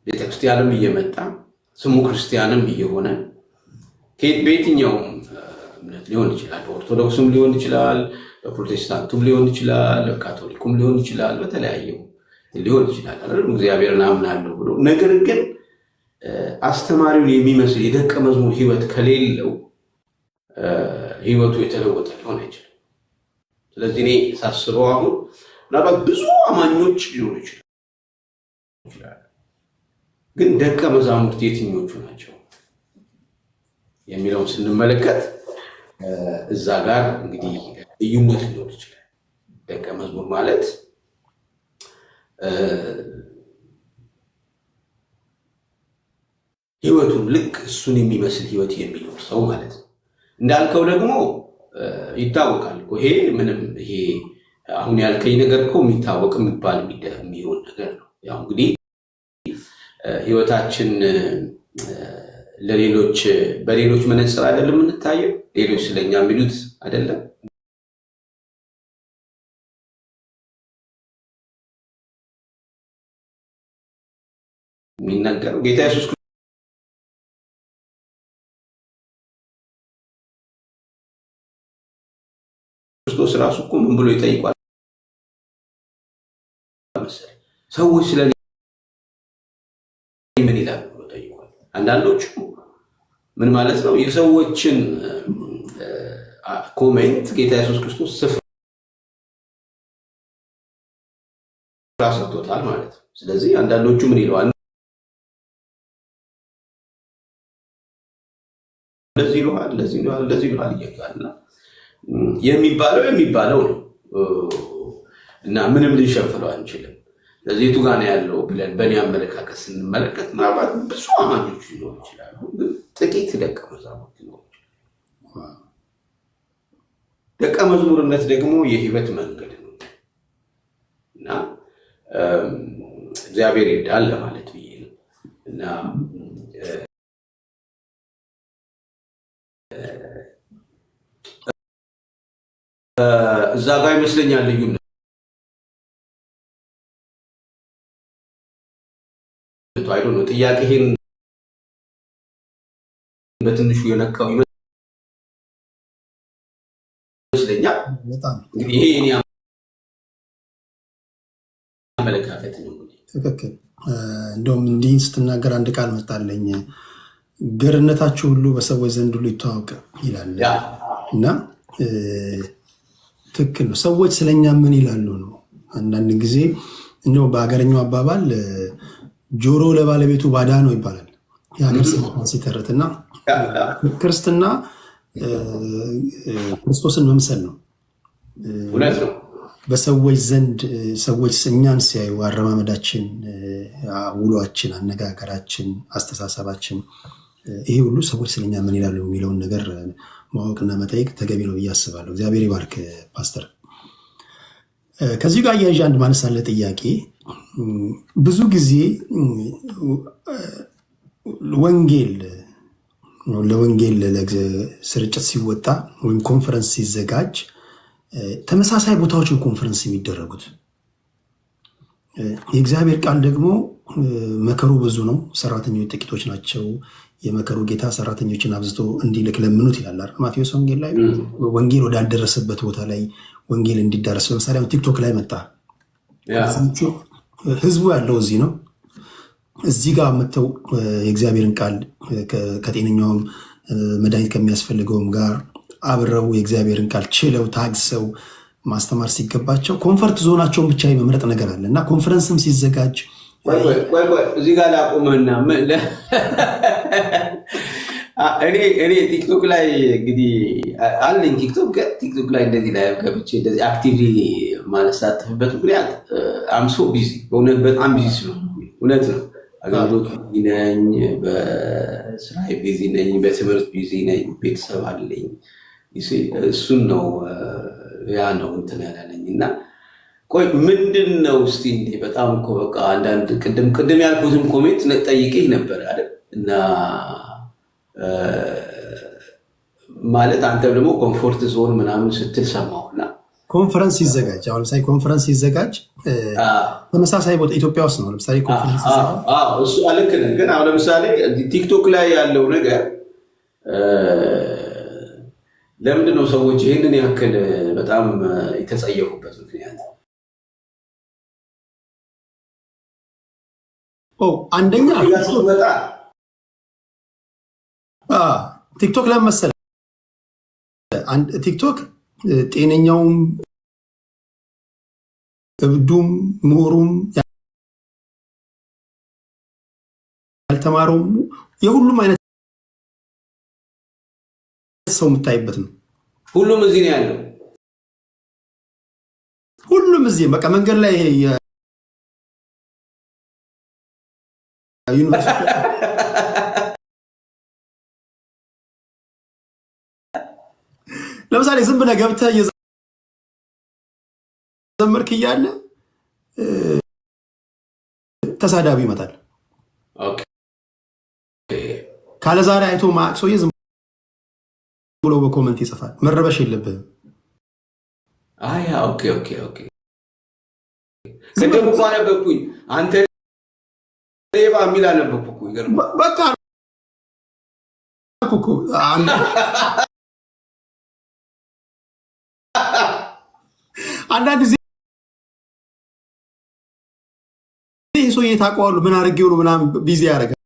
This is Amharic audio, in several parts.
ቤተክርስቲያንም እየመጣ ስሙ ክርስቲያንም እየሆነ በየትኛውም እምነት ሊሆን ይችላል። በኦርቶዶክስም ሊሆን ይችላል፣ በፕሮቴስታንቱም ሊሆን ይችላል፣ በካቶሊኩም ሊሆን ይችላል፣ በተለያየው ሊሆን ይችላል። እግዚአብሔርን አምናለሁ ብሎ ነገር ግን አስተማሪውን የሚመስል የደቀ መዝሙር ህይወት ከሌለው ህይወቱ የተለወጠ ሊሆን አይችልም። ስለዚህ እኔ ሳስበው አሁን ምናልባት ብዙ አማኞች ሊሆኑ ይችላል፣ ግን ደቀ መዛሙርት የትኞቹ ናቸው የሚለውን ስንመለከት እዛ ጋር እንግዲህ ልዩነት ሊኖር ይችላል። ደቀ መዝሙር ማለት ህይወቱን ልክ እሱን የሚመስል ህይወት የሚኖር ሰው ማለት ነው። እንዳልከው ደግሞ ይታወቃል እኮ ይሄ ምንም ይሄ አሁን ያልከኝ ነገር እኮ የሚታወቅ የሚባል የሚሆን ነገር ነው። ያው እንግዲህ ህይወታችን ለሌሎች በሌሎች መነጽር አይደለም የምንታየው፣ ሌሎች ስለኛ የሚሉት አይደለም የሚነገረው። ጌታ ኢየሱስ ክርስቶስ ራሱ እኮ ምን ብሎ ይጠይቋል መሰለኝ? ሰዎች ስለኔ ምን ይላሉ ብሎ ጠይቋል። አንዳንዶቹ ምን ማለት ነው የሰዎችን ኮሜንት ጌታ ኢየሱስ ክርስቶስ ስፍራ ሰጥቶታል ማለት ነው። ስለዚህ አንዳንዶቹ ምን ይለዋል? እንደዚህ ይለዋል፣ እንደዚህ ይለዋል፣ እንደዚህ ይለዋል እያልና የሚባለው ነው እና ምንም ልንሸፍነው አንችልም። ስለዚህ የቱ ጋር ነው ያለው ብለን በእኔ አመለካከት ስንመለከት ምናልባት ብዙ አማኞች ሊኖሩ ይችላሉ፣ ግን ጥቂት ደቀ መዛሙርት ሊኖሩ ይችላሉ። ደቀ መዝሙርነት ደግሞ የህይወት መንገድ ነው እና እግዚአብሔር ይርዳል ለማለት ብዬ ነው እና እዛ ጋር ይመስለኛል ልዩነት አይዶ ነው። ጥያቄህን በትንሹ የነካው ይመስለኛል። እንግዲህ ይሄ እኔ አመለካከት ነው። ትክክል። እንደውም እንዲህ ስትናገር አንድ ቃል መጣለኝ፣ ገርነታችሁ ሁሉ በሰዎች ዘንድ ሁሉ ይተዋወቅ ይላል እና ትክክል ነው። ሰዎች ስለኛ ምን ይላሉ ነው። አንዳንድ ጊዜ እንደው በሀገረኛው አባባል ጆሮ ለባለቤቱ ባዳ ነው ይባላል የሀገር ሲተረት እና ክርስትና ክርስቶስን መምሰል ነው። በሰዎች ዘንድ ሰዎች እኛን ሲያዩ አረማመዳችን፣ ውሏችን፣ አነጋገራችን፣ አስተሳሰባችን ይሄ ሁሉ ሰዎች ስለኛ ምን ይላሉ የሚለውን ነገር ማወቅና መጠየቅ ተገቢ ነው ብዬ አስባለሁ። እግዚአብሔር ይባርክ ፓስተር። ከዚህ ጋር አያይዤ አንድ ማነሳለ ጥያቄ፣ ብዙ ጊዜ ለወንጌል ስርጭት ሲወጣ ወይም ኮንፈረንስ ሲዘጋጅ ተመሳሳይ ቦታዎችን ኮንፈረንስ የሚደረጉት። የእግዚአብሔር ቃል ደግሞ መከሩ ብዙ ነው፣ ሰራተኞች ጥቂቶች ናቸው፣ የመከሩ ጌታ ሰራተኞችን አብዝቶ እንዲልክ ለምኑት ይላል ማቴዎስ ወንጌል ላይ። ወንጌል ወዳልደረሰበት ቦታ ላይ ወንጌል እንዲዳረስ፣ ለምሳሌ ቲክቶክ ላይ መጣ። ህዝቡ ያለው እዚህ ነው። እዚህ ጋር መጥተው የእግዚአብሔርን ቃል ከጤነኛውም መድኃኒት ከሚያስፈልገውም ጋር አብረው የእግዚአብሔርን ቃል ችለው ታግሰው ማስተማር ሲገባቸው ኮንፈርት ዞናቸውን ብቻ የመምረጥ ነገር አለ እና ኮንፈረንስም ሲዘጋጅ እዚህ ጋር ላቁመና እኔ ቲክቶክ ላይ እንግዲህ አለኝ ቲክቶክ ላይ እንደዚህ ላይ ገብቼ እንደዚህ አክቲቭሊ ማለሳተፍበት ምክንያት አምሶ ቢዚ በእውነት በጣም ቢዚ ስለሆነ እውነት ነው። አገልግሎት ቢዚ ነኝ፣ በስራ ቢዚ ነኝ፣ በትምህርት ቢዚ ነኝ፣ ቤተሰብ አለኝ። እሱን ነው ያ ነው እንትን ያላለኝ እና ቆይ ምንድን ነው እስቲ እንዴ በጣም እኮ በቃ አንዳንድ ቅድም ያልኩትም ኮሜንት ጠይቄህ ነበር አይደል? እና ማለት አንተም ደግሞ ኮምፎርት ዞን ምናምን ስትል ሰማሁና ኮንፈረንስ ይዘጋጅ። አሁን ለምሳሌ ኮንፈረንስ ይዘጋጅ ተመሳሳይ ቦታ ኢትዮጵያ ውስጥ ነው። ለምሳሌ ኮንፈረንስ እሱ ልክ ነህ። ግን አሁን ለምሳሌ ቲክቶክ ላይ ያለው ነገር ለምንድን ነው ሰዎች ይህንን ያክል በጣም የተጸየፉበት ምክንያት? አንደኛ ቲክቶክ ላይ መሰለህ ቲክቶክ ጤነኛውም እብዱም ምሁሩም ያልተማረውም የሁሉም አይነት ሰው የምታይበት ነው። ሁሉም እዚህ ነው ያለው። ሁሉም እዚህ በቃ መንገድ ላይ ዩኒቨርሲቲ ለምሳሌ ዝም ብለህ ገብተህ እየዘመርክ እያለ ተሳዳቢ ይመጣል። ካለ ዛሬ አይቶ ማቅ ሰውዬ ዝም ብሎ በኮመንት ይጽፋል። መረበሽ የለብህም። ኦኬ ቅድም እኮ አነበብኩኝ። አንተ ሌባ የሚል አነበብኩኝ። በቃ እኮ አንዳንድ ጊዜ ይሄ ሰውዬ ታውቀዋለህ ምን አድርጌው ነው ምናምን ቢዚ ያደርጋል።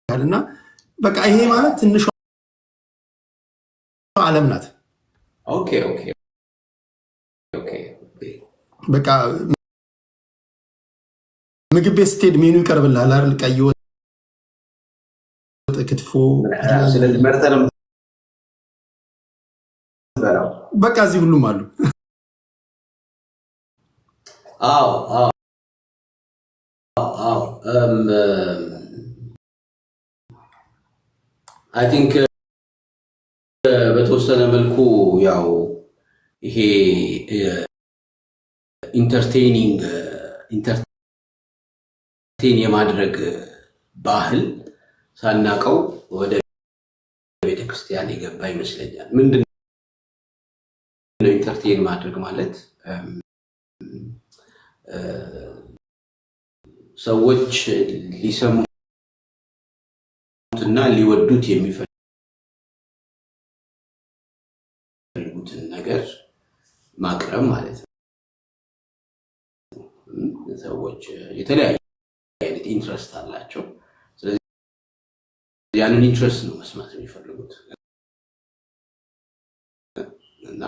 እና በቃ ይሄ ማለት ትንሿ ዓለም ናት። በቃ ምግብ ቤት ስትሄድ ሜኑ ይቀርብልሃል አይደል? ቀይ ወጥ፣ ክትፎ፣ ስለዚህ መርጠህ ነው በቃ እዚህ ሁሉም አሉ። አይ ቲንክ በተወሰነ መልኩ ያው ይሄ ኢንተርቴን የማድረግ ባህል ሳናቀው ወደ ቤተክርስቲያን የገባ ይመስለኛል። ምንድን ነው ኢንተርቴን ማድረግ ማለት? ሰዎች ሊሰሙትና ሊወዱት የሚፈልጉትን ነገር ማቅረብ ማለት ነው። ሰዎች የተለያየ አይነት ኢንትረስት አላቸው። ስለዚህ ያንን ኢንትረስት ነው መስማት የሚፈልጉት እና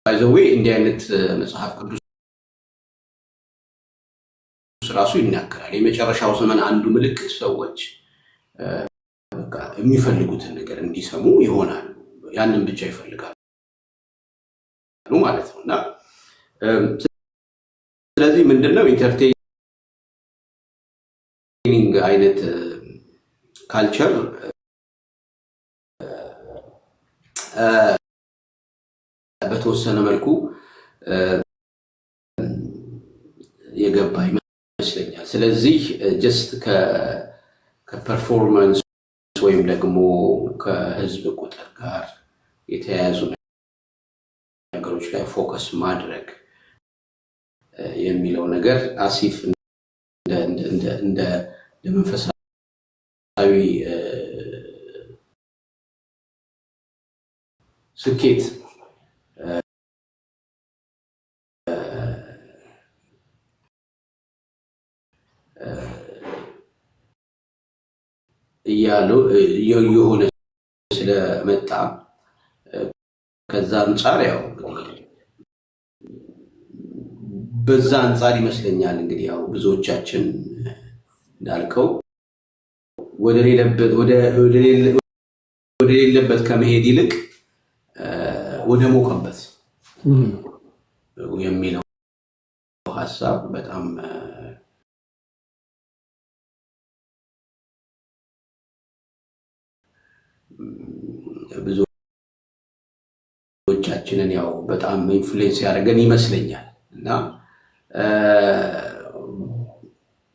ባይ ዘ ዌይ እንዲህ አይነት መጽሐፍ ቅዱስ ራሱ ይናገራል። የመጨረሻው ዘመን አንዱ ምልክት ሰዎች በቃ የሚፈልጉትን ነገር እንዲሰሙ ይሆናሉ። ያንን ብቻ ይፈልጋሉ ማለት ነው እና ስለዚህ ምንድነው ኢንተርቴኒንግ አይነት ካልቸር በተወሰነ መልኩ የገባ ይመስለኛል። ስለዚህ ጀስት ከፐርፎርማንስ ወይም ደግሞ ከህዝብ ቁጥር ጋር የተያያዙ ነገሮች ላይ ፎከስ ማድረግ የሚለው ነገር አሲፍ እንደ መንፈሳዊ ስኬት እያሉ የሆነ ስለመጣ ከዛ አንጻር ያው በዛ አንጻር ይመስለኛል እንግዲህ ያው ብዙዎቻችን እንዳልከው ወደ ሌለበት ከመሄድ ይልቅ ወደ ሞቀበት የሚለው ሀሳብ በጣም ብዙዎቻችንን ያው በጣም ኢንፍሉዌንስ ያደረገን ይመስለኛል እና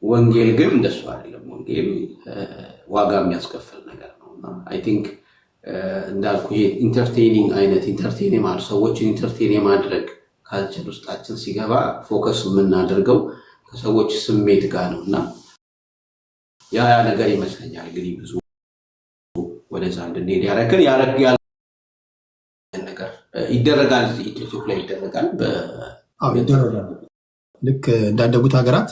ወንጌል ግን እንደሱ አይደለም። ወንጌል ዋጋ የሚያስከፍል ነገር ነው እና አይ ቲንክ እንዳልኩ ይሄ ኢንተርቴኒንግ አይነት ኢንተርቴን የማድረግ ሰዎችን ኢንተርቴን የማድረግ ካልቸር ውስጣችን ሲገባ ፎከስ የምናደርገው ከሰዎች ስሜት ጋር ነው እና ያ ነገር ይመስለኛል እንግዲህ ብዙ ወደዛ እንድንሄድ ያደረገን ነገር ይደረጋል። ኢትዮጵያ ላይ ይደረጋል። ልክ እንዳደጉት ሀገራት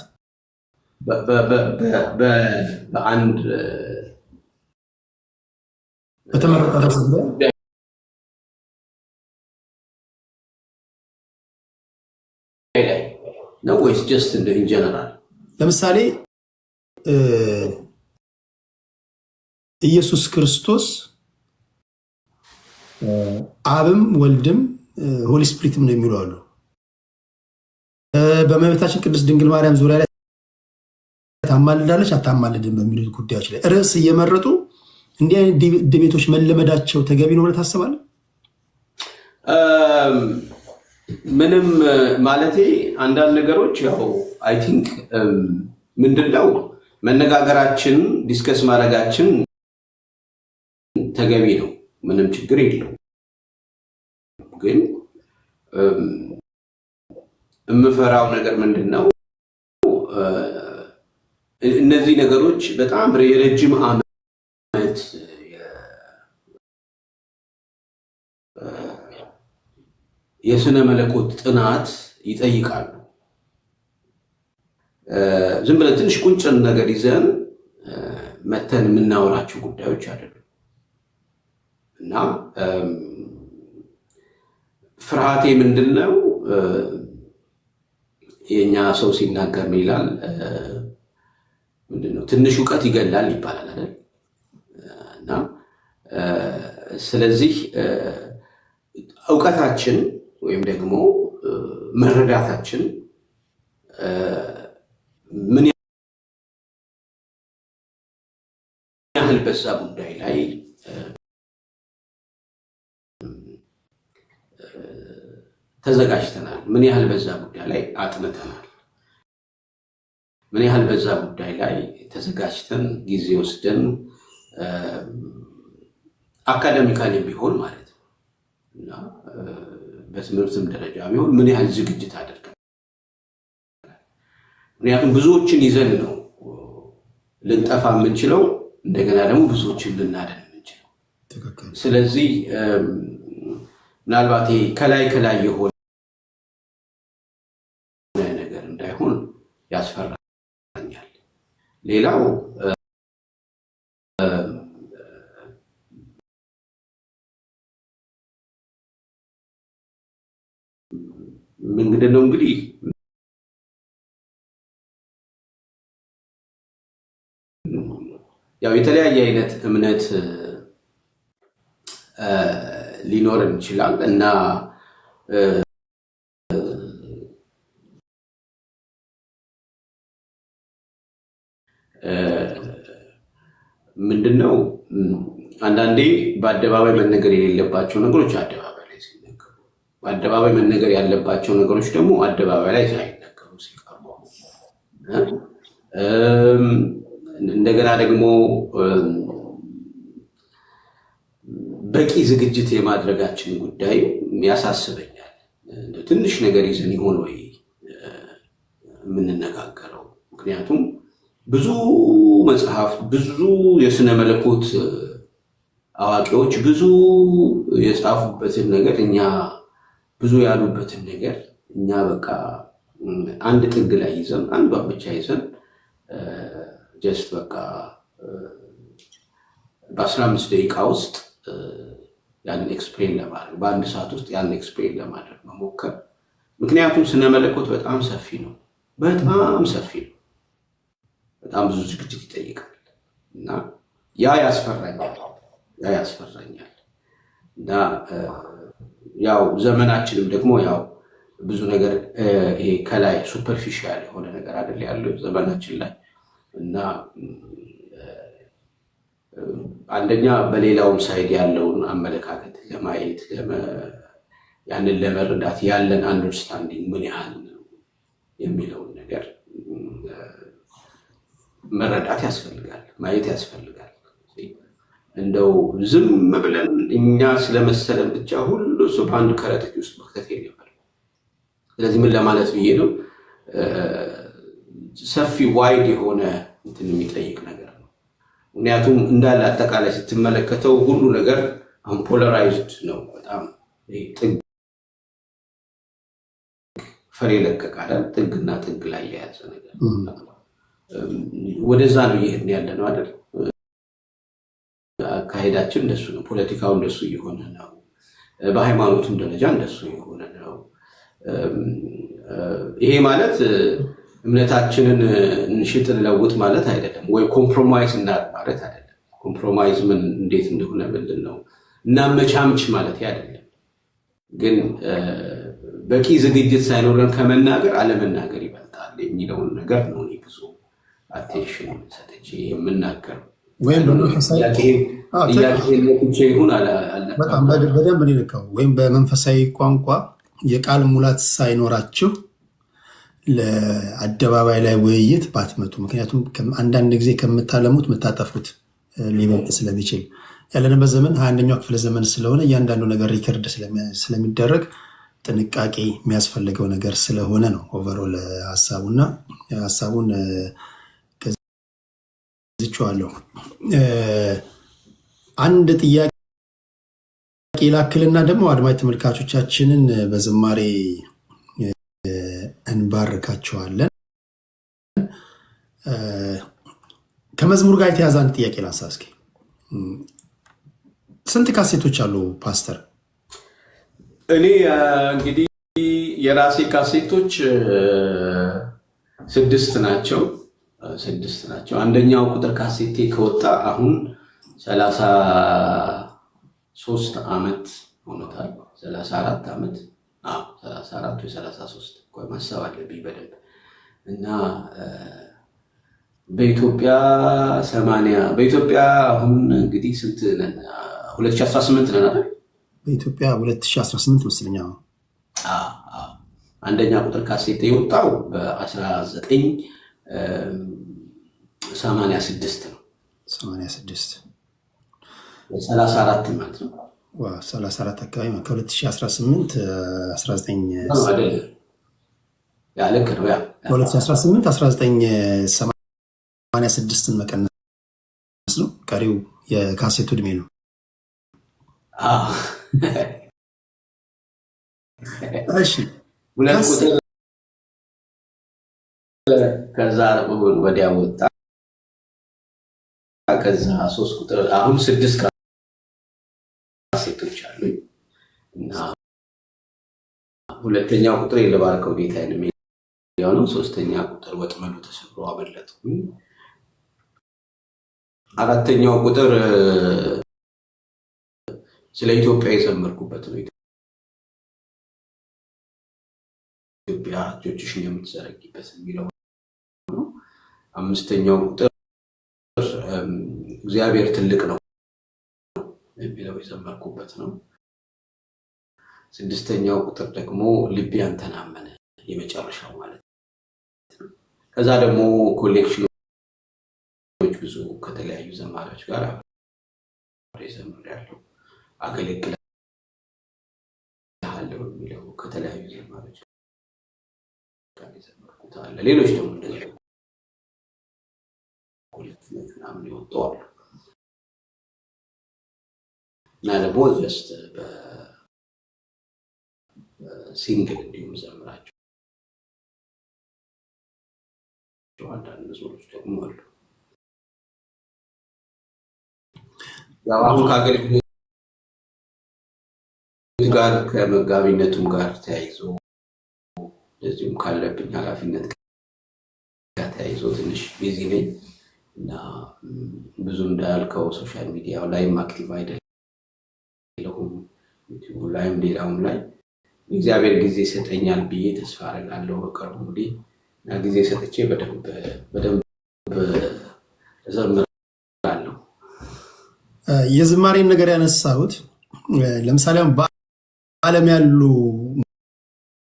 በአንድ በተመረጠ ነው ወይስ ጀስት ኢን ጀነራል? ለምሳሌ ኢየሱስ ክርስቶስ አብም ወልድም ሆሊ ስፒሪትም ነው የሚሉ አሉ። በእመቤታችን ቅድስት ድንግል ማርያም ዙሪያ ላይ ታማልዳለች አታማልድም በሚሉት ጉዳዮች ላይ ርዕስ እየመረጡ እንዲህ አይነት ዲቤቶች መለመዳቸው ተገቢ ነው ብለህ ታስባለህ? ምንም ማለቴ አንዳንድ ነገሮች ያው አይ ቲንክ ምንድነው መነጋገራችን ዲስከስ ማድረጋችን ተገቢ ነው። ምንም ችግር የለው። ግን የምፈራው ነገር ምንድነው እነዚህ ነገሮች በጣም የረጅም ዓመት የስነ መለኮት ጥናት ይጠይቃሉ። ዝም ብለን ትንሽ ቁንጭን ነገር ይዘን መተን የምናወራቸው ጉዳዮች አይደሉም እና ፍርሃቴ ምንድነው የኛ ሰው ሲናገር ምን ይላል? ምንድነው ትንሽ ዕውቀት ይገላል ይባላል አይደል? እና ስለዚህ ዕውቀታችን ወይም ደግሞ መረዳታችን ምን ያህል በዛ ጉዳይ ላይ ተዘጋጅተናል፣ ምን ያህል በዛ ጉዳይ ላይ አጥንተናል፣ ምን ያህል በዛ ጉዳይ ላይ ተዘጋጅተን ጊዜ ወስደን አካዳሚካሊ ቢሆን ማለት ነው እና በትምህርትም ደረጃ ቢሆን ምን ያህል ዝግጅት አድርገን። ምክንያቱም ብዙዎችን ይዘን ነው ልንጠፋ የምንችለው፣ እንደገና ደግሞ ብዙዎችን ልናደን የምንችለው። ስለዚህ ምናልባት ከላይ የሆነ ነገር እንዳይሆን ያስፈራኛል። ሌላው ምንድነው እንግዲህ ያው የተለያየ አይነት እምነት ሊኖረን ይችላል እና ምንድነው አንዳንዴ በአደባባይ መነገር የሌለባቸው ነገሮች አደባባይ ላይ ሲነገሩ፣ በአደባባይ መነገር ያለባቸው ነገሮች ደግሞ አደባባይ ላይ ሳይነገሩ ሲቀርቡ፣ እንደገና ደግሞ በቂ ዝግጅት የማድረጋችን ጉዳይ ያሳስበኛል። ትንሽ ነገር ይዘን ይሆን ወይ የምንነጋገረው? ምክንያቱም ብዙ መጽሐፍት፣ ብዙ የስነ መለኮት አዋቂዎች ብዙ የጻፉበትን ነገር እኛ ብዙ ያሉበትን ነገር እኛ በቃ አንድ ጥግ ላይ ይዘን አንዷን ብቻ ይዘን ጀስት በቃ በ15 ደቂቃ ውስጥ ያንን ኤክስፕሌን ለማድረግ በአንድ ሰዓት ውስጥ ያንን ኤክስፕሌን ለማድረግ መሞከር። ምክንያቱም ስነ መለኮት በጣም ሰፊ ነው፣ በጣም ሰፊ ነው፣ በጣም ብዙ ዝግጅት ይጠይቃል እና ያ ያስፈራኛል እና ያው ዘመናችንም ደግሞ ያው ብዙ ነገር ይሄ ከላይ ሱፐርፊሻል የሆነ ነገር አይደል ያለው ዘመናችን ላይ እና አንደኛ በሌላውም ሳይድ ያለውን አመለካከት ለማየት ያንን ለመረዳት ያለን አንደርስታንዲንግ ምን ያህል ነው የሚለውን ነገር መረዳት ያስፈልጋል፣ ማየት ያስፈልጋል። እንደው ዝም ብለን እኛ ስለመሰለን ብቻ ሁሉ ሰው በአንድ ከረጢት ውስጥ መክተት የለብንም። ስለዚህ ምን ለማለት ብዬ ነው፣ ሰፊ ዋይድ የሆነ እንትን የሚጠይቅ ነገር ነው። ምክንያቱም እንዳለ አጠቃላይ ስትመለከተው ሁሉ ነገር አሁን ፖለራይዝድ ነው። በጣም ጥግ ፈር የለቀቃል ጥግና ጥግ ላይ የያዘ ነገር ወደዛ ነው እየሄድን ያለ ነው አይደል? አካሄዳችን እንደሱ ነው። ፖለቲካው እንደሱ እየሆነ ነው። በሃይማኖቱም ደረጃ እንደሱ እየሆነ ነው። ይሄ ማለት እምነታችንን እንሽጥ እንለውጥ ማለት አይደለም፣ ወይ ኮምፕሮማይዝ እናድርግ ማለት አይደለም። ኮምፕሮማይዝ ምን እንዴት እንደሆነ ምንድን ነው እናመቻምች ማለት አይደለም። ግን በቂ ዝግጅት ሳይኖረን ከመናገር አለመናገር ይበልጣል የሚለውን ነገር ነው እኔ ብዙ አቴንሽን ሰጥቼ የምናገረው። ወይም በደንብ ልከው ወይም በመንፈሳዊ ቋንቋ የቃል ሙላት ሳይኖራችሁ ለአደባባይ ላይ ውይይት ባትመጡ። ምክንያቱም አንዳንድ ጊዜ ከምታለሙት የምታጠፉት ሊበልጥ ስለሚችል ያለንበት ዘመን 21ኛው ክፍለ ዘመን ስለሆነ እያንዳንዱ ነገር ሪከርድ ስለሚደረግ ጥንቃቄ የሚያስፈልገው ነገር ስለሆነ ነው። ኦቨሮል ሀሳቡና ሀሳቡን ዝችዋለሁ። አንድ ጥያቄ ላክልና ደግሞ አድማጭ ተመልካቾቻችንን በዝማሬ እንባርካቸዋለን። ከመዝሙር ጋር የተያዘ አንድ ጥያቄ ላንሳ እስኪ። ስንት ካሴቶች አሉ ፓስተር? እኔ እንግዲህ የራሴ ካሴቶች 6 ናቸው። አንደኛው ቁጥር ካሴቴ ከወጣ አሁን 33 ዓመት ሆኖታል። 34 ዓመት 34 ወይ 33 ቆይ ማሰብ አለብኝ በደንብ። እና በኢትዮጵያ 80 በኢትዮጵያ አሁን እንግዲህ ስንት ነን? 2018 ነን አይደል? በኢትዮጵያ 2018 መስለኛው። አንደኛ ቁጥር ካሴቴ የወጣው በ1986 ነው። 86 34 ማለት ነው። 34 አካባቢ ከ2018 19 ልክ ነው። 2018 1986ን መቀነስ ነው። ቀሪው የካሴቱ እድሜ ነው። እሺ ሁለት ቁጥር ከዛ ወዲያ ወጣ። ከዛ 3 ቁጥር አሁን 6 ካሴቶች አሉ እና ሁለተኛው ቁጥር የለባርከው ጌታዬን የሚለው ነው። ሶስተኛ ቁጥር ወጥመዱ ተሰብሮ አመለጥኩኝ። አራተኛው ቁጥር ስለ ኢትዮጵያ የዘመርኩበት ነው። ኢትዮጵያ እጆችሽን የምትዘረጊበት የሚለው ነው። አምስተኛው ቁጥር እግዚአብሔር ትልቅ ነው የሚለው የዘመርኩበት ነው። ስድስተኛው ቁጥር ደግሞ ልቤ አንተን አመነ የመጨረሻው ማለት ነው። ከዛ ደግሞ ኮሌክሽኖች ብዙ ከተለያዩ ዘማሪዎች ጋር ዘምሬያለሁ። አገለግልሃለሁ የሚለው ከተለያዩ ዘማሪዎች ጋር የዘመርኩት አለ። ሌሎች ደግሞ እንደዚህ ኮሌክሽኖች ምናምን የወጡ አሉ እና ደግሞ ጀስት በሲንግል እንዲሁም ዘምራቸው አንዳንድ መዝሙሮች ደግሞ አሉ። ያው አሁን ከአገልግሎት ጋር ከመጋቢነቱም ጋር ተያይዞ እንደዚሁም ካለብኝ ኃላፊነት ጋር ተያይዞ ትንሽ ቢዚ ነኝ እና ብዙ እንዳልከው ሶሻል ሚዲያው ላይም አክቲቭ አይደለሁም። ዩቲዩብ ላይም ሌላውም ላይ እግዚአብሔር ጊዜ ይሰጠኛል ብዬ ተስፋ አደርጋለሁ። በቅርቡ እንግዲህ እና ጊዜ ሰጥቼ በደንብ እዘምራለሁ። የዝማሬን ነገር ያነሳሁት ለምሳሌ በዓለም ያሉ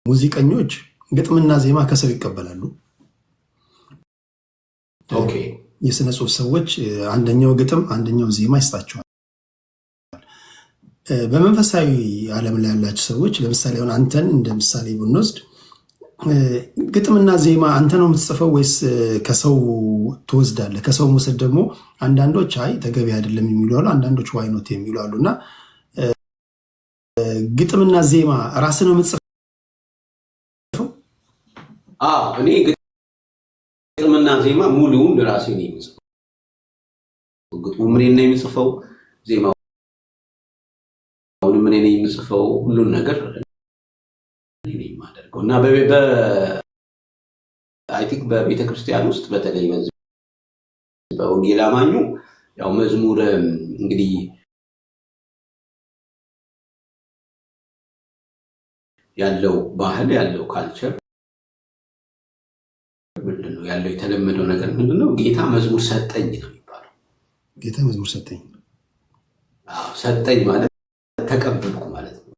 ሙዚቀኞች ግጥምና ዜማ ከሰው ይቀበላሉ። ኦኬ። የስነ ጽሁፍ ሰዎች አንደኛው ግጥም አንደኛው ዜማ ይስጣቸዋል። በመንፈሳዊ ዓለም ላይ ያላችሁ ሰዎች ለምሳሌ አሁን አንተን እንደ ምሳሌ ብንወስድ ግጥምና ዜማ አንተ ነው የምትጽፈው ወይስ ከሰው ትወስዳለህ? ከሰው መውሰድ ደግሞ አንዳንዶች አይ ተገቢ አይደለም የሚሉ አሉ፣ አንዳንዶች ዋይኖት የሚሉ አሉ። እና ግጥምና ዜማ ራስህ ነው የምትጽፈው? እኔ ግጥምና ዜማ ሙሉውን ራሴ ነው የምጽፈው። ግጥሙም እኔ ነኝ የምጽፈው፣ ዜማውንም እኔ ነኝ የምጽፈው፣ ሁሉን ነገር እኔ ነኝ የማደርገው። እና አይ ቲንክ በቤተ ክርስቲያን ውስጥ በተለይ በወንጌል አማኙ ያው መዝሙር እንግዲህ ያለው ባህል ያለው ካልቸር ምንድነው ያለው የተለመደው ነገር ምንድነው? ጌታ መዝሙር ሰጠኝ ነው የሚባለው። ጌታ መዝሙር ሰጠኝ። ሰጠኝ ማለት ተቀበልኩ ማለት ነው።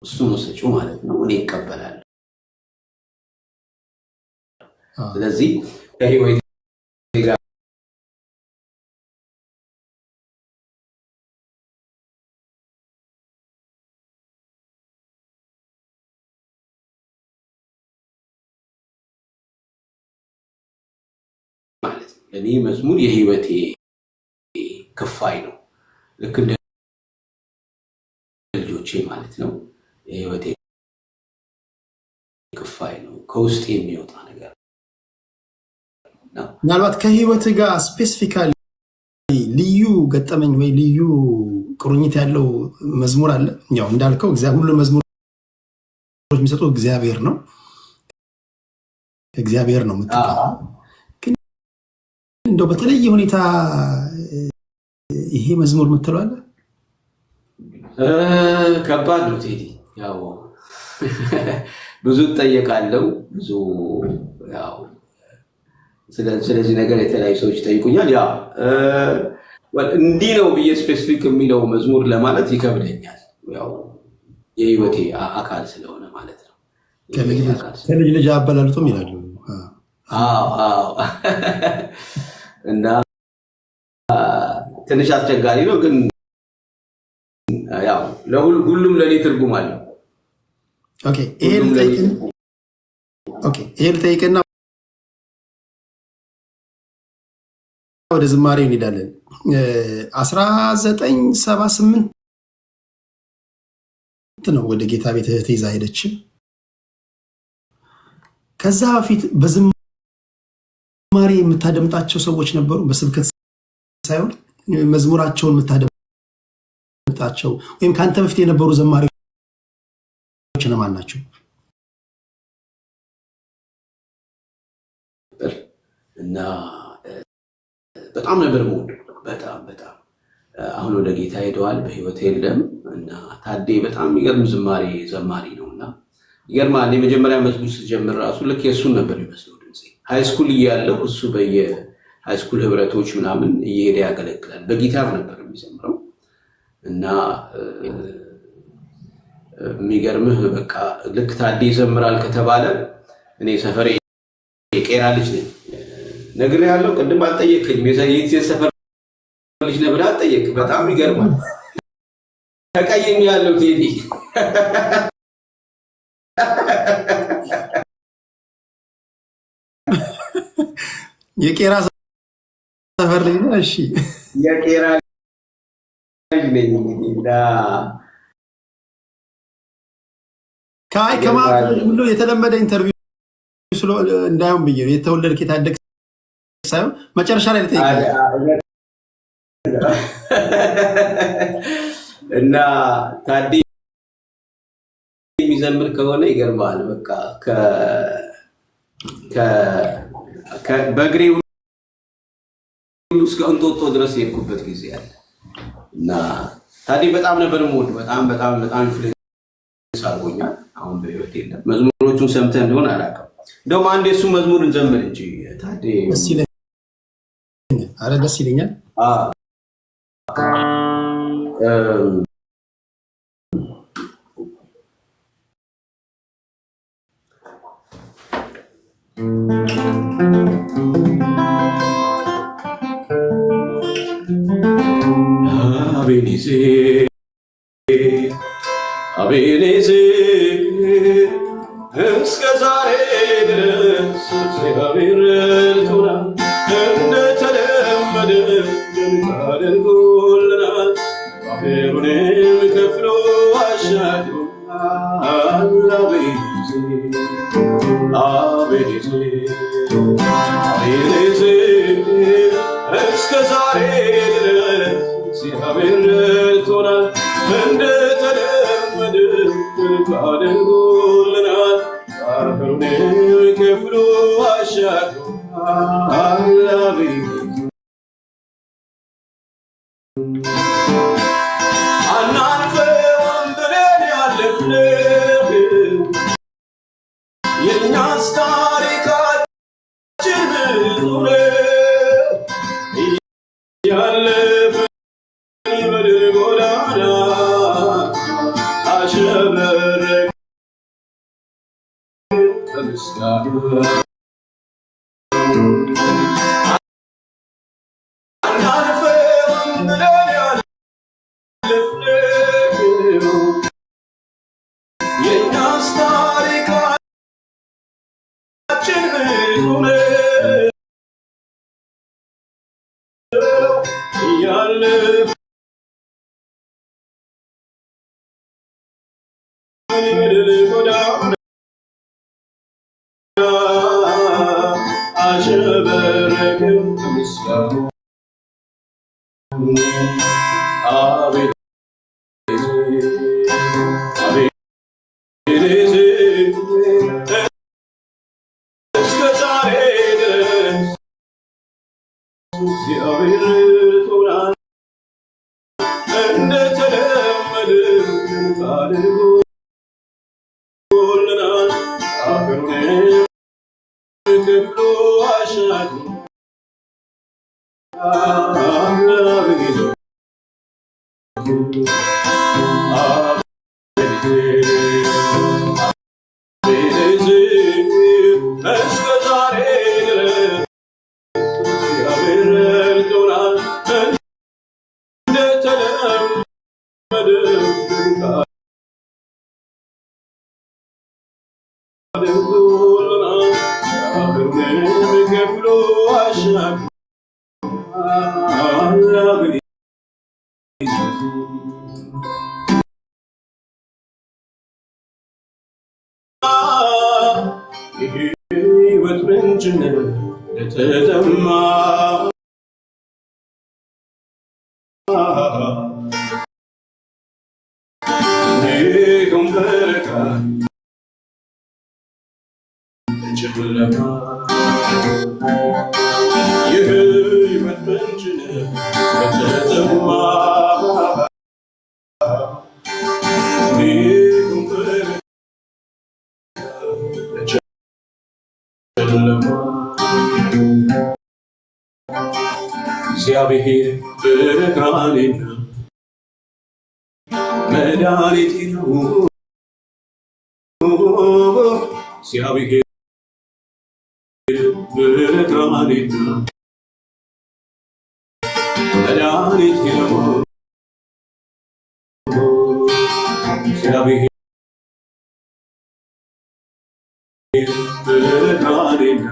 እሱ ነው ሰጪው ማለት ነው። እኔ እቀበላለሁ። ስለዚህ ከህይወቴ ጋር ማለት ነው። ለእኔ መዝሙር የህይወቴ ክፋይ ነው። ልክ እንደ ልጆቼ ማለት ነው። የህይወቴ ክፋይ ነው። ከውስጥ የሚወጣ ነገር ነው። ምናልባት ከህይወት ጋር ስፔሲፊካሊ ልዩ ገጠመኝ ወይ ልዩ ቁርኝት ያለው መዝሙር አለ? ያው እንዳልከው ሁሉ መዝሙሮች የሚሰጡ እግዚአብሔር ነው የምትቀበለው። ግን እንደው በተለየ ሁኔታ ይሄ መዝሙር የምትለው አለ? ከባድ ነው ቴዲ። ያው ብዙ እጠየቃለሁ። ብዙ ያው ስለዚህ ነገር የተለያዩ ሰዎች ይጠይቁኛል። ያ እንዲህ ነው ብዬ ስፔሲፊክ የሚለው መዝሙር ለማለት ይከብደኛል። ያው የህይወቴ አካል ስለሆነ ማለት ነው። ከልጅ ልጅ አበላልጦም ይላሉ። እና ትንሽ አስቸጋሪ ነው ግን ያው ሁሉም ለኔ ትርጉም አለው። ኦኬ ይሄ ልጠይቅና ወደ ዝማሬ እንሄዳለን። 1978 ነው ወደ ጌታ ቤት እህቴ ይዛ ሄደች። ከዛ በፊት በዝማሬ የምታደምጣቸው ሰዎች ነበሩ? በስብከት ሳይሆን መዝሙራቸውን የምታደምጣቸው ወይም ከአንተ በፊት የነበሩ ዘማሪዎች እነማን ናቸው? እና በጣም ነበር የምወደው። በጣም አሁን ወደ ጌታ ሄደዋል፣ በህይወት የለም። እና ታዴ በጣም የሚገርም ዘማሪ ነው። እና ይገርማል። የመጀመሪያ መዝሙር ስጀምር ራሱ ልክ የእሱን ነበር የሚመስለው ድምፄ። ሃይስኩል እያለሁ እሱ በየሃይስኩል ህብረቶች ምናምን እየሄደ ያገለግላል። በጊታር ነበር የሚዘምረው። እና የሚገርምህ በቃ ልክ ታዴ ይዘምራል ከተባለ እኔ ሰፈሬ የቄራ ልጅ ነኝ። ነግሬሃለሁ። ቅድም አልጠየቅኝም። የት ሰፈር ልጅ ነበር አልጠየቅ። በጣም ይገርማል። ተቀይም ያለው ቴዲ የቄራ ሰፈር ልጅ ነው። እሺ የቄራ ልጅ ነኝ። ከማለት ሁሉ የተለመደ ኢንተርቪው እንዳይሆን ብዬ ነው። የተወለድክ የታደግ ሳይሆን መጨረሻ ላይ ልጠይቅ እና ታዴ የሚዘምር ከሆነ ይገርማል። በቃ በእግሬ ሁሉ እስከ እንጦጦ ድረስ የሄድኩበት ጊዜ አለ። እና ታዴ በጣም ነበር የምወደው። በጣም ኢንፍሉዌንስ አድርጎኛል። አሁን በህይወት የለም። መዝሙሮቹን ሰምተህ እንደሆነ አላውቅም። እንደውም አንድ የእሱ መዝሙር እንዘምር እንጂ ታዴ። ደስ ይለኛል። አቤኔዜር ረድቶናል እንደተለመደ ድንቅ አድርጎልናል ባህሩንም ከፍሎ አሻግሮናል አቤት እስከ ዛሬ ድረስ እግዚአብሔር ረድቶናል እንደተለመደ ድንቅ አድርጎልናል ባህሩንም ከፍሎ አሻግሮናል አናልፈውም ብለን ያለፍነው የእኛስ ታሪካችን ብዙ ነው ያለፍን በድል ጎዳና አሸበረቅን በምስጋና አናልፈውም ብለን ያለፍነው የእኛስ ታሪካችን ብዙ ነው ያለፍን በድል ጎዳና አሸበረቅን በምስጋና አቤት አቤት እስከ ዛሬ ድረስ እግዚአብሔር ረድቶናል እንደተለመደ ድንቅ አድርጎልናል ባህሩንም ከፍሎ አሻግሮናል እስከ ዛሬ ድረስ እግዚአብሔር ረድቶናል እንደተለመደ ድንቅ አድርጎልናል ባህሩንም ከፍሎ አሻግሮናል የሕይወት ምንጭ ነህ ለተጠማ እንዲሁም በረከት ለጨለማ የሕይወት ምንጭ ነህ ለተጠማ እንዲሁም በረከት ለጨለማ እግዚአብሔር ብርሃኔና መድኃኒቴ ነው እግዚአብሔር ብርሃኔና መድኃኒቴ ነው እግዚአብሔር ብርሃኔና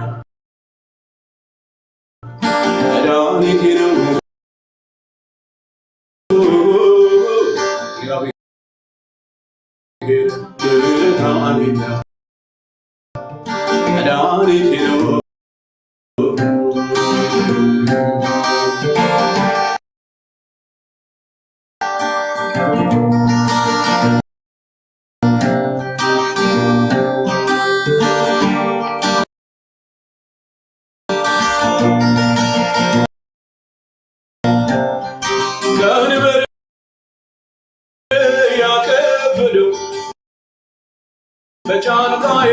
መድኃኒቴ ነው እግዚአብሔር ብርሃኔና መድኃኒቴ ነው ያከበደው በጫንቃዬ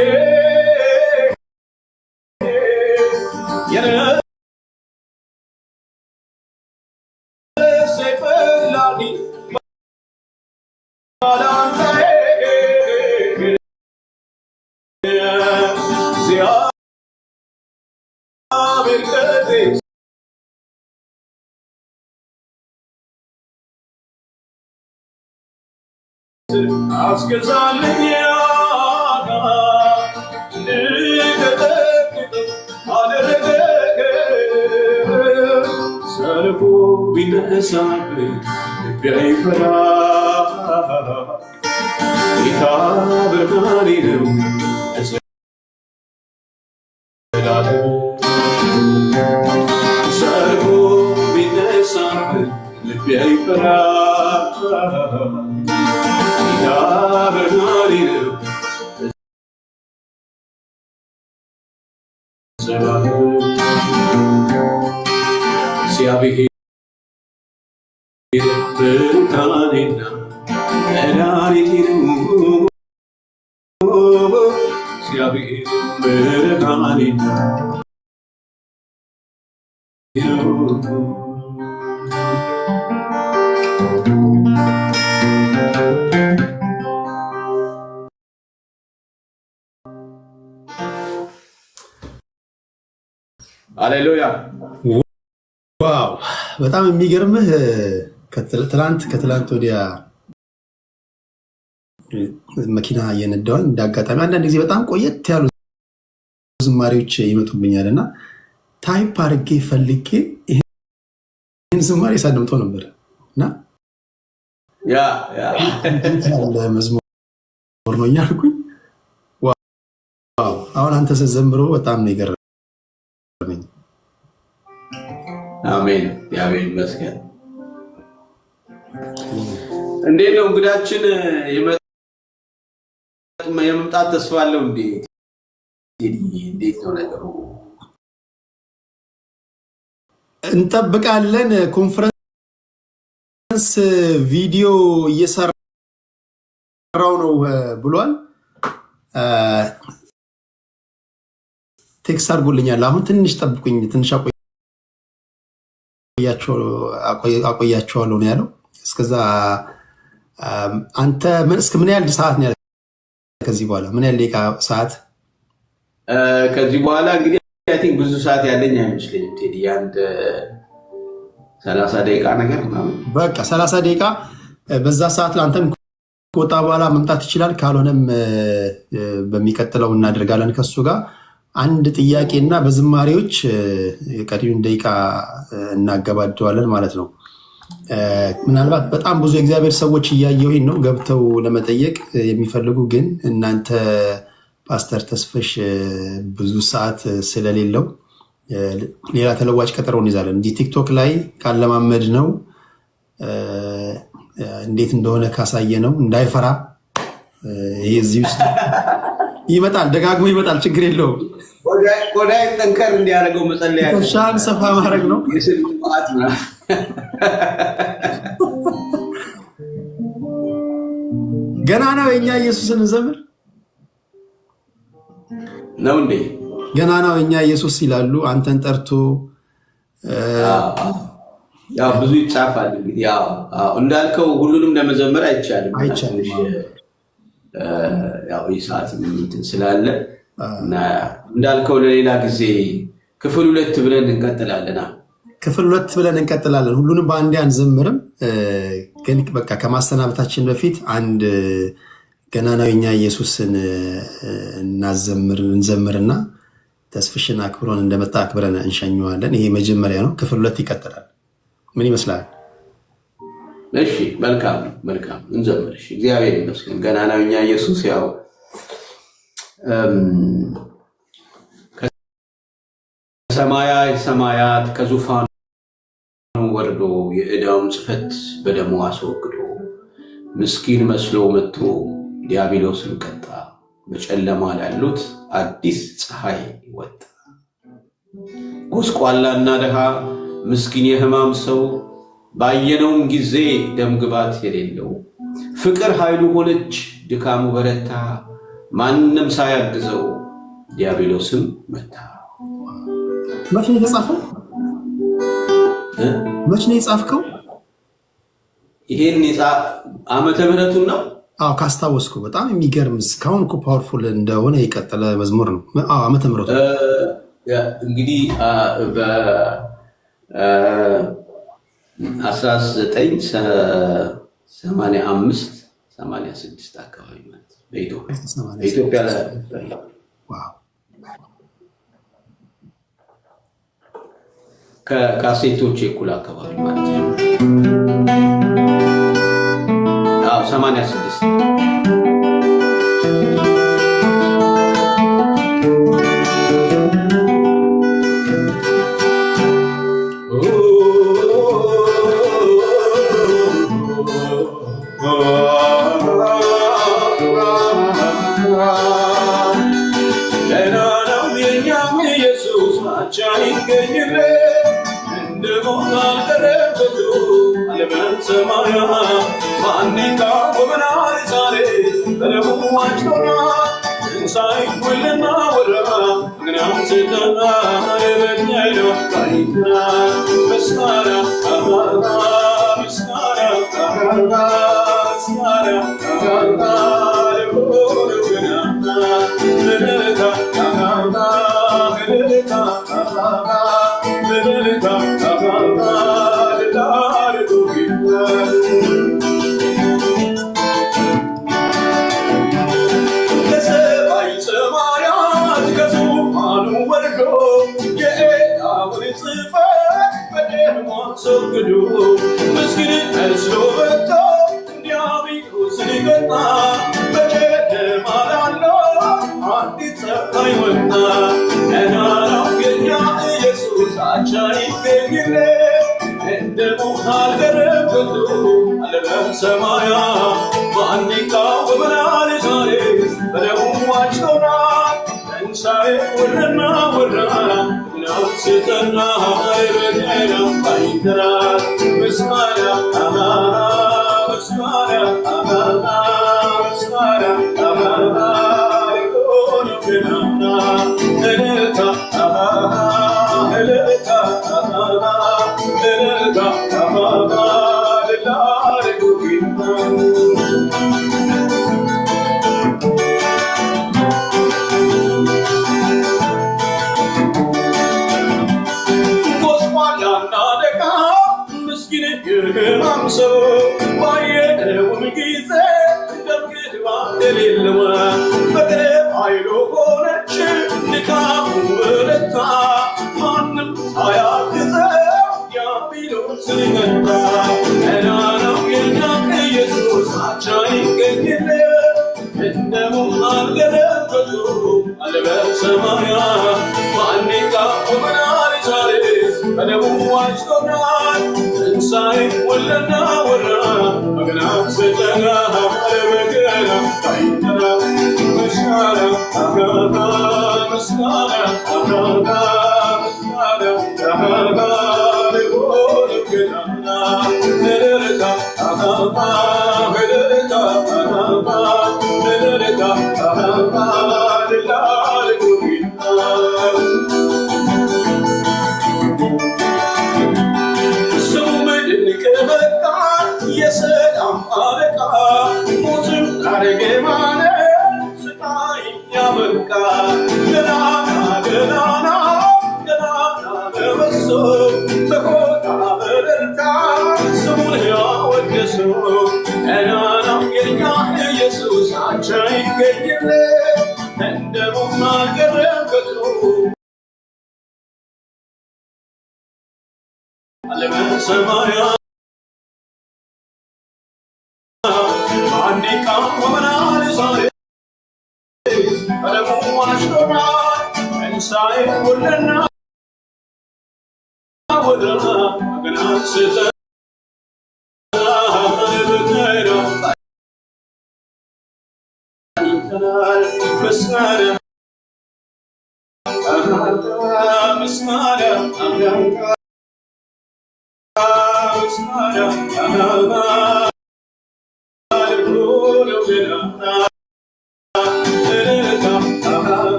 የነፍሴ ፈላጊ ባላንታዬ እግዚአብሔር ከቴ አስገዛልኝ እንድቀጠቅጥ አደረገ ቢነሳብኝ ልቤ አይፈራ ጌታ ብርሃኔ ነው ለዘላለም ሰርጎ ቢነሳብኝ ልቤ አይፈራ ጌታ ብርሃኔ ነው እግዚአብሔር ብርሃኔና መድኃኒቴ ነው እግዚአብሔር ብርሃኔና ሃሌሉያ። ዋው በጣም የሚገርምህ ከትላንት ወዲያ መኪና እየነዳሁኝ እንዳጋጣሚ አንዳንድ ጊዜ በጣም ቆየት ያሉ ዝማሬዎች ይመጡብኛል እና ታይፕ አድርጌ ፈልጌ ይህን ዝማሬ ሳደምጠው ነበር እና መዝሙር ነው እያልኩኝ ዋው አሁን አንተ ስትዘምሮ በጣም ነው የገረመኝ። አሜን ያቤን መስገን። እንዴት ነው እንግዳችን የመምጣት ተስፋ አለው እንዴ? እንዴት ነው ነገሩ? እንጠብቃለን። ኮንፈረንስ ቪዲዮ እየሰራው ነው ብሏል። ቴክስት አድርጎልኛል። አሁን ትንሽ ጠብቁኝ፣ ትንሽ አቆያቸዋለሁ ነው ያለው። እስከዛ አንተ እስከ ምን ያህል ሰዓት ነው ያለው? ከዚህ በኋላ ምን ያህል ደቂቃ ሰዓት? ከዚህ በኋላ እንግዲህ አይ ቲንክ ብዙ ሰዓት ያለኝ አይመስለኝም ቴዲ፣ አንድ 30 ደቂቃ ነገር ምናምን። በቃ 30 ደቂቃ በዛ ሰዓት ለአንተም ከወጣ በኋላ መምጣት ይችላል። ካልሆነም በሚቀጥለው እናደርጋለን ከሱ ጋር አንድ ጥያቄና በዝማሬዎች ቀሪውን ደቂቃ እናገባደዋለን ማለት ነው። ምናልባት በጣም ብዙ የእግዚአብሔር ሰዎች እያየሁኝ ነው ገብተው ለመጠየቅ የሚፈልጉ ግን እናንተ ፓስተር ተስፈሽ ብዙ ሰዓት ስለሌለው ሌላ ተለዋጭ ቀጠሮ እንይዛለን። እንዲህ ቲክቶክ ላይ ካለማመድ ነው እንዴት እንደሆነ ካሳየ ነው እንዳይፈራ። ይሄ እዚህ ውስጥ ይመጣል፣ ደጋግሞ ይመጣል፣ ችግር የለውም። ቆዳይ ጠንከር እንዲያደርገው መጸለያ ሻን ሰፋ ማድረግ ነው። ገና ነው የኛ ኢየሱስን እንዘምር ነው እንዴ? ገና ነው የኛ ኢየሱስ ይላሉ። አንተን ጠርቶ ያው ብዙ ይጻፋል። እንግዲህ ያው እንዳልከው ሁሉንም ለመዘመር አይቻልም። ያው ይሳት እንትን ስላለ እና እንዳልከው ለሌላ ጊዜ ክፍል 2 ብለን እንቀጥላለን። ክፍል 2 ብለን እንቀጥላለን። ሁሉንም በአንዴ አንዘምርም። ግን በቃ ከማሰናበታችን በፊት አንድ ገና ነው የኛ ኢየሱስን እንዘምርና ተስፍሽን አክብሮን እንደመጣ አክብረን እንሸኘዋለን። ይሄ መጀመሪያ ነው። ክፍል 2 ይቀጥላል። ምን ይመስላል? እሺ መልካም መልካም፣ እንዘምር። እሺ እግዚአብሔር ይመስገን። ገና ነው የኛ ኢየሱስ ያው ከሰማያት ሰማያት ከዙፋኑ ወርዶ የዕዳውን ጽሕፈት በደሙ አስወግዶ ምስኪን መስሎ መጥቶ ዲያብሎስን ቀጣ። በጨለማ ላሉት አዲስ ፀሐይ ወጣ። ጎስቋላና ድሃ ምስኪን የሕማም ሰው ባየነውም ጊዜ ደምግባት የሌለው ፍቅር ኃይሉ ሆነች፣ ድካሙ በረታ። ማንም ሳያግዘው ዲያብሎስም መታ። መቼ ነው የጻፈው? መቼ ነው የጻፍከው? ይሄን ዓመተ ምሕረቱን ነው? አዎ ካስታወስኩ በጣም የሚገርም እስካሁን እኮ ፓወርፉል እንደሆነ የቀጠለ መዝሙር ነው። አዎ ዓመተ ምሕረቱ እንግዲህ በ1985 86 አካባቢ ማለት በኢትዮጵያ ከካሴቶች እኩል አካባቢ ማለት ነው። 86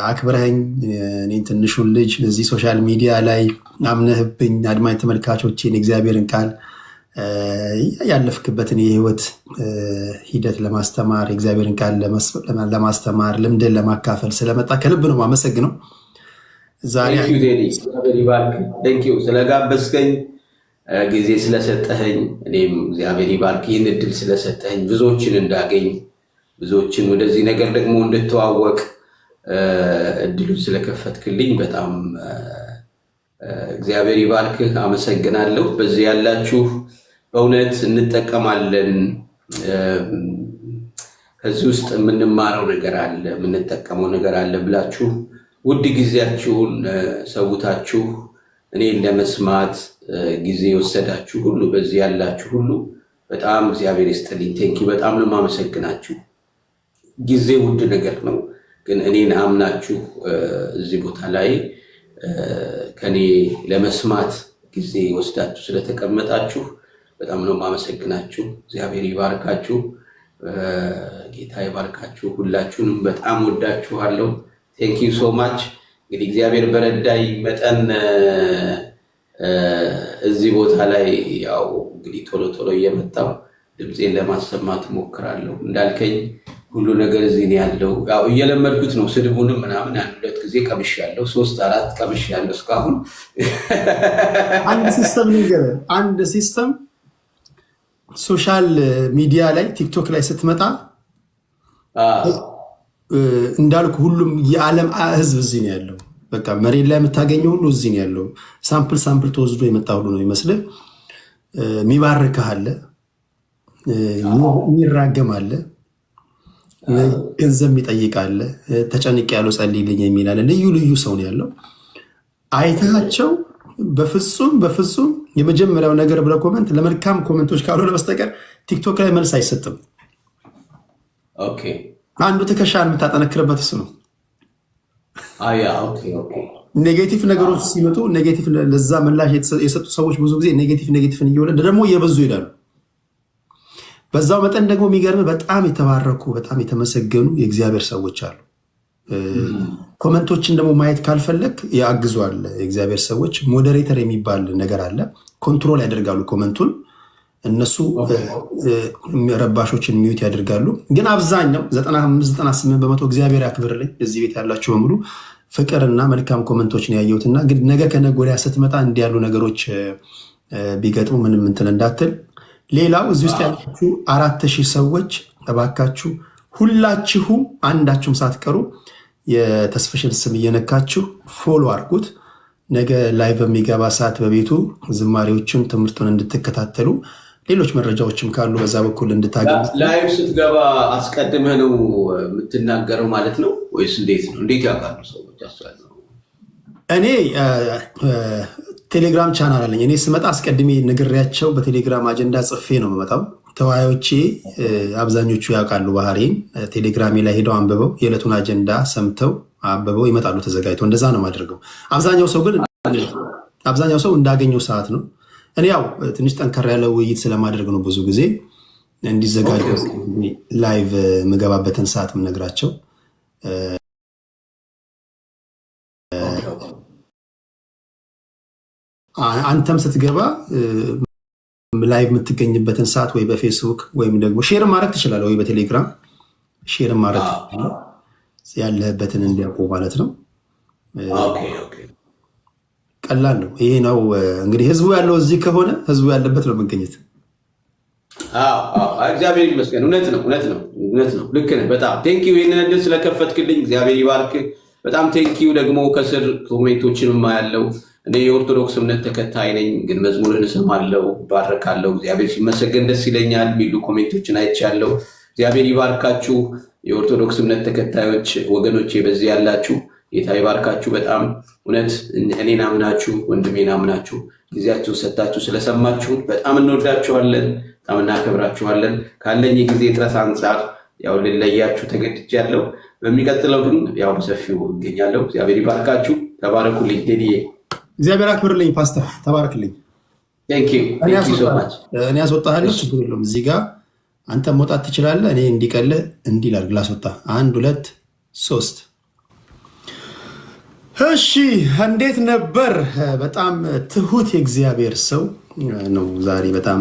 አክብረኝ እኔን ትንሹን ልጅ እዚህ ሶሻል ሚዲያ ላይ አምነህብኝ አድማጭ ተመልካቾችን እግዚአብሔርን ቃል ያለፍክበትን የህይወት ሂደት ለማስተማር የእግዚአብሔርን ቃል ለማስተማር ልምድን ለማካፈል ስለመጣ ከልብ ነው የማመሰግነው። ዛሬ ስለጋበዝከኝ ጊዜ ስለሰጠኸኝ እኔም እግዚአብሔር ይባርክ። ይህን እድል ስለሰጠኸኝ ብዙዎችን እንዳገኝ ብዙዎችን ወደዚህ ነገር ደግሞ እንድተዋወቅ እድሉን ስለከፈትክልኝ በጣም እግዚአብሔር ይባርክህ። አመሰግናለሁ። በዚህ ያላችሁ በእውነት እንጠቀማለን። ከዚህ ውስጥ የምንማረው ነገር አለ፣ የምንጠቀመው ነገር አለ ብላችሁ ውድ ጊዜያችሁን ሰውታችሁ እኔን ለመስማት ጊዜ የወሰዳችሁ ሁሉ በዚህ ያላችሁ ሁሉ በጣም እግዚአብሔር ይስጥልኝ። ቴንኪው። በጣም ነው የማመሰግናችሁ። ጊዜ ውድ ነገር ነው፣ ግን እኔን አምናችሁ እዚህ ቦታ ላይ ከኔ ለመስማት ጊዜ ወስዳችሁ ስለተቀመጣችሁ በጣም ነው የማመሰግናችሁ። እግዚአብሔር ይባርካችሁ፣ ጌታ ይባርካችሁ። ሁላችሁንም በጣም ወዳችኋለሁ። ቴንኪው ሶ ማች። እንግዲህ እግዚአብሔር በረዳይ መጠን እዚህ ቦታ ላይ ያው እንግዲህ ቶሎ ቶሎ እየመጣሁ ድምፄን ለማሰማት እሞክራለሁ። እንዳልከኝ ሁሉ ነገር እዚህ ነው ያለው። ያው እየለመድኩት ነው። ስድቡንም ምናምን አንድ ሁለት ጊዜ ቀምሻለሁ፣ 3-4 ቀምሻለሁ እስካሁን። አንድ ሲስተም ሶሻል ሚዲያ ላይ ቲክቶክ ላይ ስትመጣ እንዳልኩ ሁሉም የዓለም ህዝብ እዚህ ነው ያለው። በቃ መሬት ላይ የምታገኘው ሁሉ እዚህ ነው ያለው። ሳምፕል ተወስዶ የመጣ ሁሉ ነው ይመስልህ። የሚባርክህ አለ፣ የሚራገም አለ፣ ገንዘብ የሚጠይቅ አለ፣ ተጨንቅ ያለው ጸልይልኝ የሚል አለ። ልዩ ልዩ ሰው ነው ያለው። አይታቸው በፍጹም የመጀመሪያው ነገር ብለህ ኮመንት ለመልካም ኮመንቶች ካልሆነ በስተቀር ቲክቶክ ላይ መልስ አይሰጥም። አንዱ ትከሻን የምታጠነክርበት እሱ ነው። ኔጌቲቭ ነገሮች ሲመጡ ኔጌቲቭ ለዛ ምላሽ የሰጡ ሰዎች ብዙ ጊዜ ኔጌቲቭን እየወለደ ደግሞ እየበዙ ይሄዳሉ። በዛው መጠን ደግሞ የሚገርም በጣም የተባረኩ በጣም የተመሰገኑ የእግዚአብሔር ሰዎች አሉ። ኮመንቶችን ደግሞ ማየት ካልፈለግ ያግዟል። የእግዚአብሔር ሰዎች ሞዴሬተር የሚባል ነገር አለ። ኮንትሮል ያደርጋሉ ኮመንቱን። እነሱ ረባሾችን ሚዩት ያደርጋሉ። ግን አብዛኛው 95-98% እግዚአብሔር ያክብርልኝ እዚህ ቤት ያላችሁ በሙሉ ፍቅርና መልካም ኮመንቶችን ያየሁትና ግን ነገ ከነገ ወዲያ ስትመጣ እንዲህ ያሉ ነገሮች ቢገጥሙ ምንም እንትን እንዳትል። ሌላው እዚህ ውስጥ ያላችሁ 4000 ሰዎች እባካችሁ ሁላችሁም አንዳችሁም ሳትቀሩ የተስፍሽን ስም እየነካችሁ ፎሎ አድርጉት። ነገ ላይ በሚገባ ሰዓት በቤቱ ዝማሬዎችን ትምህርቱን እንድትከታተሉ ሌሎች መረጃዎችም ካሉ በዛ በኩል እንድታገኙ። ላይቭ ስትገባ አስቀድመህ ነው የምትናገረው ማለት ነው ወይስ እንዴት ነው? እንዴት ያውቃሉ ሰዎች? እኔ ቴሌግራም ቻናል አለኝ። እኔ ስመጣ አስቀድሜ ነግሬያቸው በቴሌግራም አጀንዳ ጽፌ ነው የምመጣው። ተወያዮቼ አብዛኞቹ ያውቃሉ ባህሪን። ቴሌግራሜ ላይ ሄደው አንብበው የዕለቱን አጀንዳ ሰምተው አንብበው ይመጣሉ ተዘጋጅተው። እንደዛ ነው የማደርገው። አብዛኛው ሰው እንዳገኘው ሰዓት ነው። እኔ ያው ትንሽ ጠንከር ያለ ውይይት ስለማደርግ ነው ብዙ ጊዜ እንዲዘጋጁ ላይቭ የምገባበትን ሰዓት የምነግራቸው። አንተም ስትገባ ላይቭ የምትገኝበትን ሰዓት ወይ በፌስቡክ ወይም ደግሞ ሼር ማድረግ ትችላለህ፣ ወይ በቴሌግራም ሼር ማድረግ ያለህበትን እንዲያውቁ ማለት ነው። ቀላል ነው። ይሄ ነው እንግዲህ ህዝቡ ያለው እዚህ ከሆነ ህዝቡ ያለበት ነው መገኘት። እግዚአብሔር ይመስገን። እውነት ነው። ልክ ነህ። በጣም ቴንኪው ይህንን እድል ስለከፈትክልኝ እግዚአብሔር ይባርክ። በጣም ቴንኪው። ደግሞ ከስር ኮሜንቶችንም ያለው እኔ የኦርቶዶክስ እምነት ተከታይ ነኝ፣ ግን መዝሙርን እሰማለሁ፣ ባረካለሁ። እግዚአብሔር ሲመሰገን ደስ ይለኛል የሚሉ ኮሜንቶችን አይቻለሁ። እግዚአብሔር ይባርካችሁ። የኦርቶዶክስ እምነት ተከታዮች ወገኖቼ በዚህ ያላችሁ ጌታ ይባርካችሁ። በጣም እውነት እኔን አምናችሁ ወንድሜን አምናችሁ ጊዜያችሁን ሰጣችሁ ስለሰማችሁን በጣም እንወዳችኋለን፣ በጣም እናከብራችኋለን። ካለኝ የጊዜ እጥረት አንጻር ያው ልለያችሁ ተገድጃለሁ። በሚቀጥለው ግን ያው በሰፊው እገኛለሁ። እግዚአብሔር ይባርካችሁ። ተባረኩልኝ። ቴዲዬ እግዚአብሔር አክብርልኝ። ፓስተር ተባረክልኝ። እኔ ያስወጣሃለሁ፣ ችግር የለውም። እዚህ ጋር አንተ መውጣት ትችላለህ። እኔ እንዲቀልህ እንዲህ ላድርግ፣ ላስወጣ። 1 2 3 እሺ፣ እንዴት ነበር? በጣም ትሁት የእግዚአብሔር ሰው ነው ዛሬ በጣም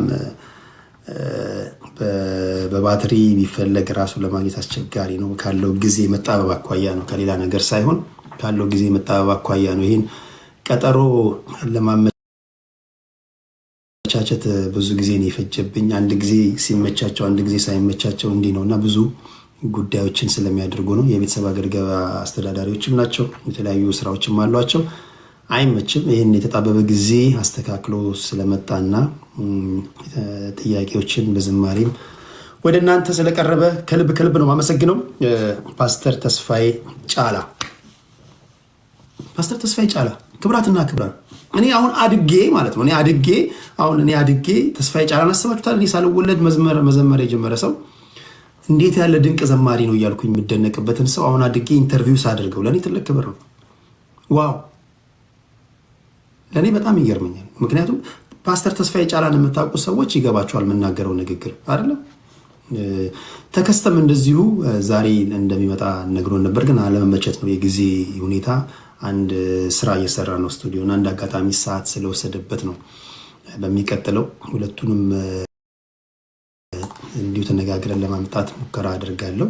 በባትሪ ቢፈለግ ራሱ ለማግኘት አስቸጋሪ ነው። ካለው ጊዜ መጣበብ አኳያ ነው፣ ከሌላ ነገር ሳይሆን ካለው ጊዜ መጣበብ አኳያ ነው። ይህን ቀጠሮ ለማመቻቸት ብዙ ጊዜ ነው የፈጀብኝ። አንድ ጊዜ ሲመቻቸው፣ አንድ ጊዜ ሳይመቻቸው እንዲህ ነው እና ብዙ ጉዳዮችን ስለሚያደርጉ ነው። የቤተሰብ አገልጋይ አስተዳዳሪዎችም ናቸው፣ የተለያዩ ስራዎችም አሏቸው። አይመችም። ይህን የተጣበበ ጊዜ አስተካክሎ ስለመጣና ጥያቄዎችን በዝማሬም ወደ እናንተ ስለቀረበ ከልብ ከልብ ነው የማመሰግነው። ፓስተር ተስፋዬ ጫላ ክብራትና ክብራን፣ እኔ አሁን አድጌ ማለት ነው እኔ አድጌ ተስፋዬ ጫላን አስባችሁታል? እኔ ሳልወለድ መዘመር የጀመረ ሰው እንዴት ያለ ድንቅ ዘማሪ ነው እያልኩኝ የምደነቅበትን ሰው አሁን አድጌ ኢንተርቪው ሳደርገው ለእኔ ትልቅ ክብር ነው። ዋው! ለእኔ በጣም ይገርመኛል። ምክንያቱም ፓስተር ተስፋዬ ጫላን የምታውቁ ሰዎች ይገባቸዋል የምናገረው ንግግር አይደለም። ተከስተም እንደዚሁ ዛሬ እንደሚመጣ ነግሮን ነበር፣ ግን አለመመቸት ነው የጊዜ ሁኔታ። አንድ ስራ እየሰራ ነው ስቱዲዮን፣ አንድ አጋጣሚ ሰዓት ስለወሰደበት ነው። በሚቀጥለው ሁለቱንም እንዲሁ ተነጋግረን ለማምጣት ሙከራ አድርጋለሁ።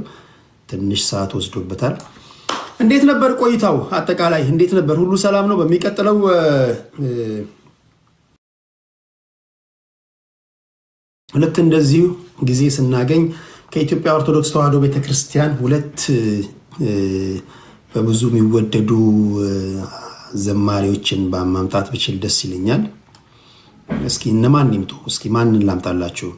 ትንሽ ሰዓት ወስዶበታል። እንዴት ነበር ቆይታው? አጠቃላይ እንዴት ነበር? ሁሉ ሰላም ነው? በሚቀጥለው ልክ እንደዚሁ ጊዜ ስናገኝ ከኢትዮጵያ ኦርቶዶክስ ተዋሕዶ ቤተክርስቲያን ሁለት በብዙ የሚወደዱ ዘማሪዎችን በማምጣት ብችል ደስ ይለኛል። እስኪ እነማን ይምጡ? እስኪ ማንን ላምጣላችሁ?